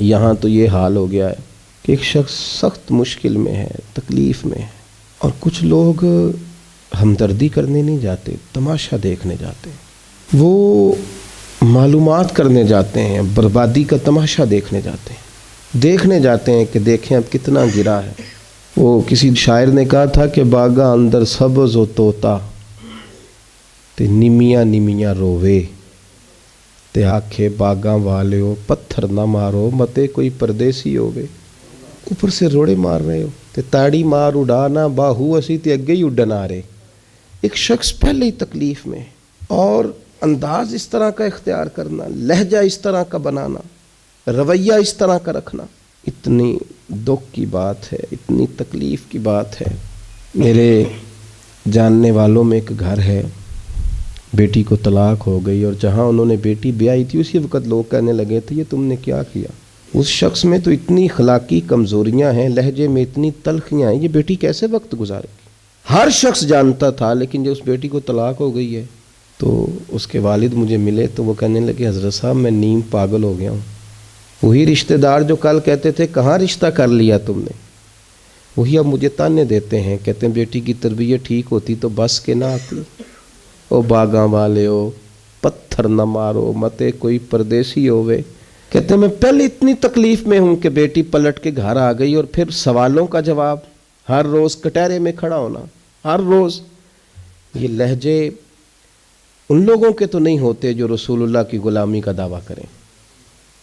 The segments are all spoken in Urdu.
یہاں تو یہ حال ہو گیا ہے کہ ایک شخص سخت مشکل میں ہے، تکلیف میں ہے، اور کچھ لوگ ہمدردی کرنے نہیں جاتے، تماشا دیکھنے جاتے ہیں، وہ معلومات کرنے جاتے ہیں، بربادی کا تماشا دیکھنے جاتے ہیں کہ دیکھیں اب کتنا گرا ہے۔ وہ کسی شاعر نے کہا تھا کہ باغاں اندر سبز و طوطا تے نمیاں نمیاں رووے تے آکھے باغاں والیو پتھر نہ مارو متے کوئی پردیسی ہووے۔ اوپر سے روڑے مار رہے ہو تے تاڑی مار اڑانا باہو اسی تے اگے ہی اڈن آ رہے۔ ایک شخص پہلے ہی تکلیف میں اور انداز اس طرح کا اختیار کرنا، لہجہ اس طرح کا بنانا، رویہ اس طرح کا رکھنا، اتنی دکھ کی بات ہے، اتنی تکلیف کی بات ہے۔ میرے جاننے والوں میں ایک گھر ہے، بیٹی کو طلاق ہو گئی، اور جہاں انہوں نے بیٹی بیائی تھی اسی وقت لوگ کہنے لگے تھے یہ تم نے کیا کیا؟ اس شخص میں تو اتنی اخلاقی کمزوریاں ہیں، لہجے میں اتنی تلخیاں ہیں، یہ بیٹی کیسے وقت گزارے گی؟ ہر شخص جانتا تھا، لیکن جب اس بیٹی کو طلاق ہو گئی ہے تو اس کے والد مجھے ملے تو وہ کہنے لگے حضرت صاحب میں نیم پاگل ہو گیا ہوں۔ وہی رشتہ دار جو کل کہتے تھے کہاں رشتہ کر لیا تم نے، وہی اب مجھے تانے دیتے ہیں، کہتے ہیں بیٹی کی تربیت ٹھیک ہوتی تو بس کے نہ آتی۔ او باغاں والے ہو پتھر نہ مارو متے کوئی پردیسی ہووے۔ کہتے ہیں میں پہلے اتنی تکلیف میں ہوں کہ بیٹی پلٹ کے گھر آ گئی، اور پھر سوالوں کا جواب، ہر روز کٹہرے میں کھڑا ہونا، ہر روز۔ یہ لہجے ان لوگوں کے تو نہیں ہوتے جو رسول اللہ کی غلامی کا دعویٰ کریں،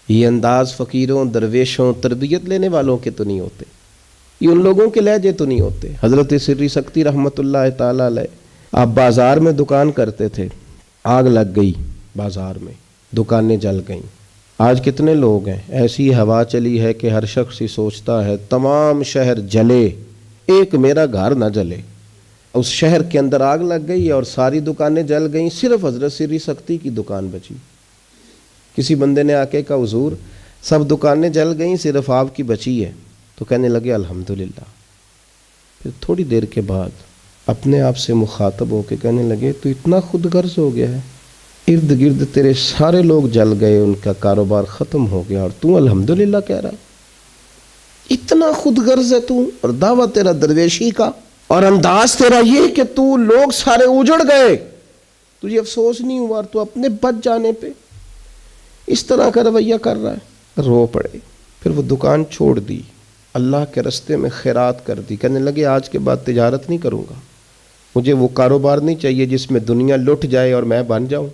یہ انداز فقیروں، درویشوں، تربیت لینے والوں کے تو نہیں ہوتے، یہ ان لوگوں کے لہجے تو نہیں ہوتے۔ حضرت سری سکتی رحمۃ اللہ تعالیٰ علیہ آپ بازار میں دکان کرتے تھے، آگ لگ گئی بازار میں، دکانیں جل گئیں۔ آج کتنے لوگ ہیں، ایسی ہوا چلی ہے کہ ہر شخص ہی سوچتا ہے تمام شہر جلے، ایک میرا گھر نہ جلے۔ اس شہر کے اندر آگ لگ گئی اور ساری دکانیں جل گئیں، صرف حضرت سری سکتی کی دکان بچی۔ کسی بندے نے آ کے کہا حضور سب دکانیں جل گئیں صرف آپ کی بچی ہے، تو کہنے لگے الحمدللہ۔ پھر تھوڑی دیر کے بعد اپنے آپ سے مخاطب ہو کے کہنے لگے تو اتنا خود غرض ہو گیا ہے، ارد گرد تیرے سارے لوگ جل گئے، ان کا کاروبار ختم ہو گیا، اور تو الحمدللہ کہہ رہا ہے، اتنا خود غرض ہے تو، اور دعویٰ تیرا درویشی کا، اور انداز تیرا یہ کہ تو لوگ سارے اجڑ گئے، تجھے افسوس نہیں ہوا، اور تو اپنے بچ جانے پہ اس طرح کا رویہ کر رہا ہے۔ رو پڑے، پھر وہ دکان چھوڑ دی، اللہ کے رستے میں خیرات کر دی، کہنے لگے آج کے بعد تجارت نہیں کروں گا، مجھے وہ کاروبار نہیں چاہیے جس میں دنیا لٹ جائے اور میں بن جاؤں۔